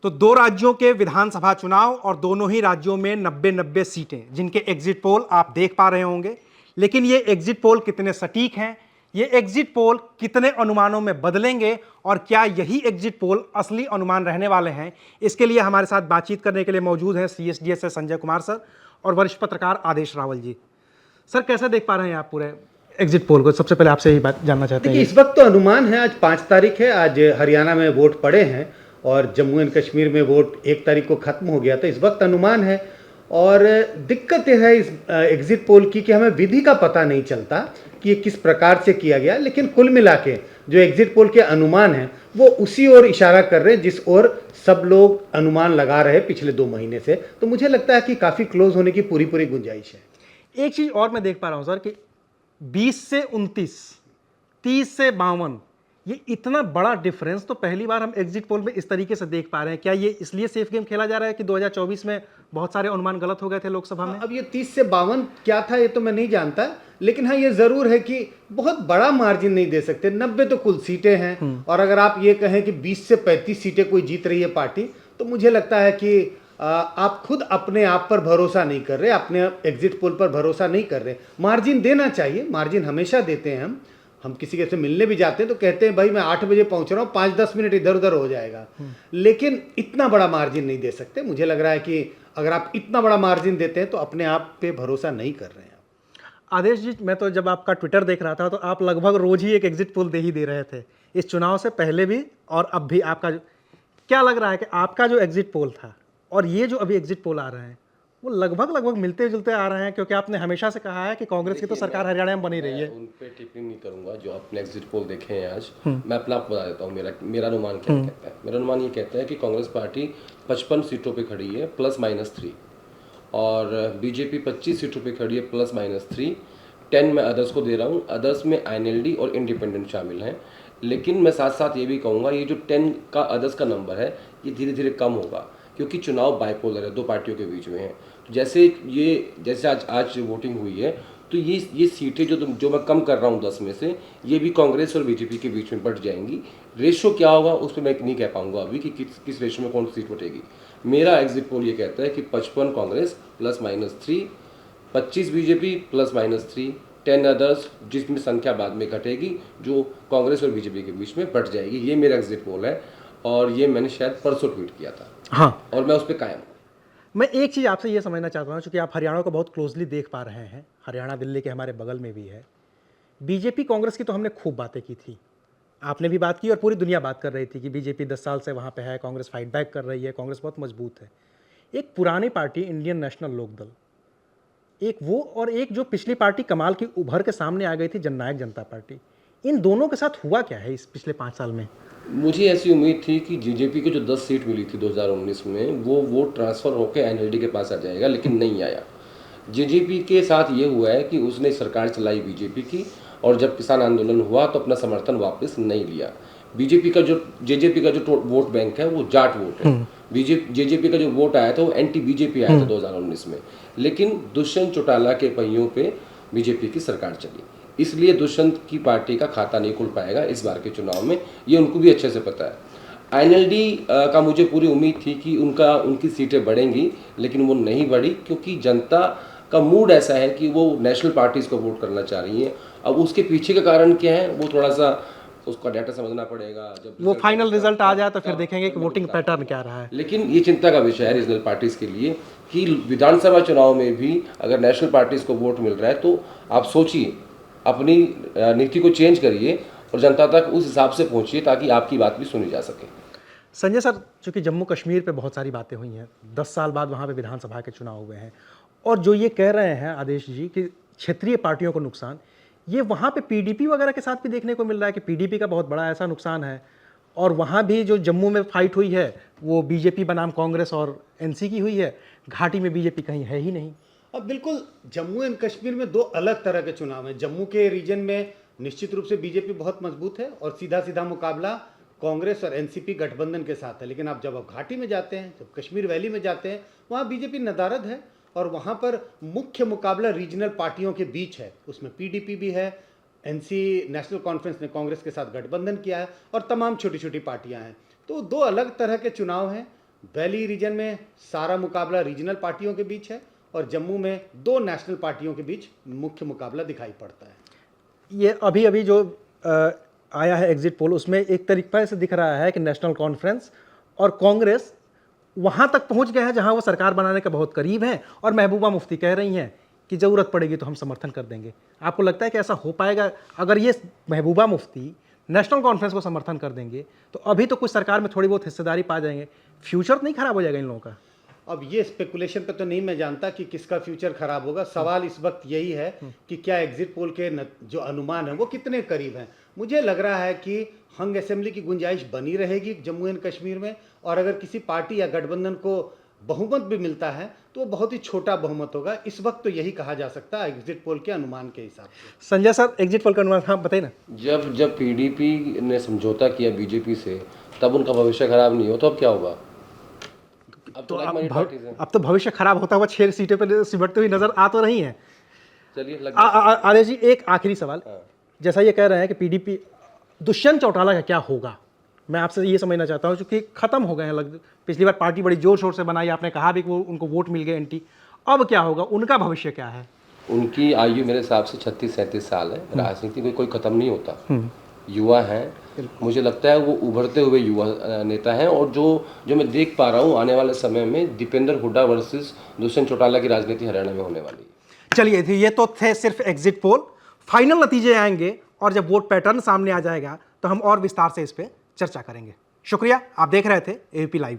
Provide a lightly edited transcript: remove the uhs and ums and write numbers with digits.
तो दो राज्यों के विधानसभा चुनाव और दोनों ही राज्यों में 90-90 सीटें जिनके एग्जिट पोल आप देख पा रहे होंगे। लेकिन ये एग्जिट पोल कितने सटीक हैं, ये एग्जिट पोल कितने अनुमानों में बदलेंगे और क्या यही एग्जिट पोल असली अनुमान रहने वाले हैं, इसके लिए हमारे साथ बातचीत करने के लिए मौजूद हैं CSDS से संजय कुमार सर और वरिष्ठ पत्रकार आदेश रावल जी। सर, कैसे देख पा रहे हैं आप पूरे एग्जिट पोल को? सबसे पहले आपसे यही बात जानना चाहते हैं। देखिए, इस वक्त तो अनुमान है, आज 5 तारीख है, आज हरियाणा में वोट पड़े हैं और जम्मू एंड कश्मीर में वोट 1 तारीख को खत्म हो गया था। इस वक्त अनुमान है और दिक्कत यह है इस एग्जिट पोल की कि हमें विधि का पता नहीं चलता कि ये किस प्रकार से किया गया, लेकिन कुल मिला के जो एग्जिट पोल के अनुमान हैं वो उसी ओर इशारा कर रहे हैं जिस ओर सब लोग अनुमान लगा रहे हैं पिछले 2 महीने से। तो मुझे लगता है कि काफ़ी क्लोज होने की पूरी गुंजाइश है। एक चीज और मैं देख पा रहा हूं सर कि 20 से 29, 30 से 52, ये इतना बड़ा डिफरेंस तो पहली बार हम एग्जिट पोल में इस तरीके से देख पा रहे हैं। क्या ये इसलिए सेफ गेम खेला जा रहा है कि 2024 में बहुत सारे अनुमान गलत हो गए थे लोकसभा में? अब ये 30 से 52 क्या था ये तो मैं नहीं जानता, लेकिन हाँ ये जरूर है कि बहुत बड़ा मार्जिन नहीं दे सकते। 90 तो कुल सीटें हैं और अगर आप ये कहें कि 20 से 35 सीटें कोई जीत रही है पार्टी, तो मुझे लगता है कि आप खुद अपने आप पर भरोसा नहीं कर रहे, अपने एग्जिट पोल पर भरोसा नहीं कर रहे। मार्जिन देना चाहिए, मार्जिन हमेशा देते हैं। हम किसी के से मिलने भी जाते हैं तो कहते हैं भाई मैं 8 बजे पहुंच रहा हूँ, 5-10 मिनट इधर उधर हो जाएगा, लेकिन इतना बड़ा मार्जिन नहीं दे सकते। मुझे लग रहा है कि अगर आप इतना बड़ा मार्जिन देते हैं तो अपने आप पे भरोसा नहीं कर रहे हैं। आदेश जी, मैं तो जब आपका ट्विटर देख रहा था तो आप लगभग रोज ही एक एग्जिट पोल दे ही दे रहे थे, इस चुनाव से पहले भी और अब भी। आपका क्या लग रहा है कि आपका जो एग्जिट पोल था और ये जो अभी एग्जिट पोल आ रहे हैं वो लगभग मिलते जुलते आ रहे हैं? क्योंकि आपने हमेशा से कहा है कि कांग्रेस की तो सरकार हरियाणा में बनी रही है। उन पे टिप्पणी नहीं करूंगा जो आपने एग्जिट पोल देखे हैं आज। मैं अपना आपको बता देता हूँ मेरा अनुमान क्या कहता है। मेरा अनुमान ये कहता है कि कांग्रेस पार्टी 55 सीटों पे खड़ी है +-3, और बीजेपी 25 सीटों पे खड़ी है +-3। 10 मैं अदर्स को दे रहा हूँ। अदर्स में INLD और इंडिपेंडेंट शामिल हैं। लेकिन मैं साथ साथ ये भी कहूँगा ये जो 10 का अदर्स का नंबर है ये धीरे धीरे कम होगा, क्योंकि चुनाव बाइपोलर है, 2 पार्टियों के बीच में है। तो जैसे आज वोटिंग हुई है तो ये सीटें जो मैं कम कर रहा हूँ 10 में से, ये भी कांग्रेस और बीजेपी के बीच में बढ़ जाएंगी। रेशो क्या होगा उस पर मैं नहीं कह पाऊंगा अभी कि किस रेशो में कौन सी सीट बटेगी। मेरा एग्जिट पोल ये कहता है कि 55 कांग्रेस +-3, 25 बीजेपी +-3, 10 अदर्स जिसमें संख्या बाद में घटेगी जो कांग्रेस और बीजेपी के बीच में बढ़ जाएगी। ये मेरा एग्जिट पोल है और ये मैंने शायद परसों ट्वीट किया था। हाँ, और मैं उस पर कायम हूँ। मैं एक चीज़ आपसे ये समझना चाहता हूँ, क्योंकि आप हरियाणा को बहुत क्लोजली देख पा रहे हैं, हरियाणा दिल्ली के हमारे बगल में भी है। बीजेपी कांग्रेस की तो हमने खूब बातें की थी, आपने भी बात की और पूरी दुनिया बात कर रही थी कि बीजेपी 10 साल से वहाँ पे है, कांग्रेस फाइट बैक कर रही है, कांग्रेस बहुत मजबूत है। एक पुरानी पार्टी इंडियन नेशनल लोकदल, एक वो, और एक जो पिछली पार्टी कमाल की उभर के सामने आ गई थी जननायक जनता पार्टी, इन दोनों के साथ हुआ क्या है इस पिछले 5 साल में? मुझे ऐसी उम्मीद थी कि बीजेपी को जो 10 सीट मिली थी 2019 में वो वोट ट्रांसफ़र होकर INLD के पास आ जाएगा, लेकिन नहीं आया। जेजेपी के साथ ये हुआ है कि उसने सरकार चलाई बीजेपी की, और जब किसान आंदोलन हुआ तो अपना समर्थन वापस नहीं लिया। जेजेपी का जो वोट बैंक है वो जाट वोट है। जेजेपी का जो वोट आया था वो एंटी बीजेपी आया था 2019 में, लेकिन दुष्यंत चौटाला के पहियों पे बीजेपी की सरकार चली, इसलिए दुष्यंत की पार्टी का खाता नहीं खुल पाएगा इस बार के चुनाव में, ये उनको भी अच्छे से पता है। INLD का मुझे पूरी उम्मीद थी कि उनकी सीटें बढ़ेंगी, लेकिन वो नहीं बढ़ी, क्योंकि जनता का मूड ऐसा है कि वो नेशनल पार्टीज़ को वोट करना चाह रही है। अब उसके पीछे का कारण क्या है वो थोड़ा सा उसका डाटा समझना पड़ेगा। जब वो फाइनल रिजल्ट आ जाए तो फिर देखेंगे कि वोटिंग पैटर्न क्या रहा है। लेकिन ये चिंता का विषय है रीजनल पार्टीज़ के लिए कि विधानसभा चुनाव में भी अगर नेशनल पार्टीज़ को वोट मिल रहा है तो आप सोचिए, अपनी नीति को चेंज करिए और जनता तक उस हिसाब से पहुंचिए ताकि आपकी बात भी सुनी जा सके। संजय सर, चूंकि जम्मू कश्मीर पे बहुत सारी बातें हुई हैं, 10 साल बाद वहाँ पे विधानसभा के चुनाव हुए हैं, और जो ये कह रहे हैं आदेश जी कि क्षेत्रीय पार्टियों को नुकसान, ये वहाँ पे PDP वगैरह के साथ भी देखने को मिल रहा है कि PDP का बहुत बड़ा ऐसा नुकसान है, और वहाँ भी जो जम्मू में फाइट हुई है वो बीजेपी बनाम कांग्रेस और NC की हुई है, घाटी में बीजेपी कहीं है ही नहीं। अब बिल्कुल जम्मू एंड कश्मीर में 2 अलग तरह के चुनाव हैं। जम्मू के रीजन में निश्चित रूप से बीजेपी बहुत मजबूत है और सीधा सीधा मुकाबला कांग्रेस और NCP गठबंधन के साथ है। लेकिन आप जब घाटी में जाते हैं, जब कश्मीर वैली में जाते हैं, वहाँ बीजेपी नदारद है और वहाँ पर मुख्य मुकाबला रीजनल पार्टियों के बीच है। उसमें PDP भी है, NC नेशनल कॉन्फ्रेंस ने कांग्रेस के साथ गठबंधन किया है और तमाम छोटी छोटी पार्टियाँ हैं। तो 2 अलग तरह के चुनाव हैं। वैली रीजन में सारा मुकाबला रीजनल पार्टियों के बीच है और जम्मू में 2 नेशनल पार्टियों के बीच मुख्य मुकाबला दिखाई पड़ता है। ये अभी अभी जो आया है एग्जिट पोल, उसमें एक तरीके से दिख रहा है कि नेशनल कॉन्फ्रेंस और कांग्रेस वहां तक पहुंच गए हैं जहां वो सरकार बनाने के बहुत करीब हैं और महबूबा मुफ्ती कह रही हैं कि ज़रूरत पड़ेगी तो हम समर्थन कर देंगे। आपको लगता है कि ऐसा हो पाएगा? अगर ये महबूबा मुफ्ती नेशनल कॉन्फ्रेंस को समर्थन कर देंगे तो अभी तो कुछ सरकार में थोड़ी बहुत हिस्सेदारी पा जाएंगे, फ्यूचर तो नहीं खराब हो जाएगा इन लोगों का? अब ये स्पेकुलेशन पे तो नहीं मैं जानता कि किसका फ्यूचर खराब होगा। सवाल इस वक्त यही है कि क्या एग्जिट पोल के जो अनुमान है वो कितने करीब हैं। मुझे लग रहा है कि हंग असेंबली की गुंजाइश बनी रहेगी जम्मू एंड कश्मीर में, और अगर किसी पार्टी या गठबंधन को बहुमत भी मिलता है तो वो बहुत ही छोटा बहुमत होगा। इस वक्त तो यही कहा जा सकता है एग्जिट पोल के अनुमान के हिसाब से। संजय सर, एग्जिट पोल का अनुमान हाँ बताइए ना। जब पीडीपी ने समझौता किया बीजेपी से तब उनका भविष्य खराब नहीं हो, तो अब क्या होगा? अब तो अब तो भविष्य खराब होता हुआ 6 सीटें पर सिमटते हुई नजर आ तो रही हैं। चलिए आर्य जी, एक आखिरी सवाल। जैसा ये कह रहे हैं कि पीडीपी, दुष्यंत चौटाला का क्या होगा? मैं आपसे ये समझना चाहता हूँ क्योंकि खत्म हो गए हैं पिछली बार पार्टी बड़ी जोर शोर से बनाई, आपने कहा भी कि वो उनको वोट मिल गए एंटी। अब क्या होगा? उनका भविष्य क्या है? उनकी आयु मेरे हिसाब से 36-37 साल है। राजनीति में कोई खत्म नहीं होता, युवा हैं। मुझे लगता है वो उभरते हुए युवा नेता हैं, और जो मैं देख पा रहा हूँ आने वाले समय में दीपेंद्र हुड्डा वर्सेस दुष्यंत चौटाला की राजनीति हरियाणा में होने वाली है। चलिए, ये तो थे सिर्फ एग्जिट पोल। फाइनल नतीजे आएंगे और जब वोट पैटर्न सामने आ जाएगा तो हम और विस्तार से इस पर चर्चा करेंगे। शुक्रिया, आप देख रहे थे एबीपी लाइव।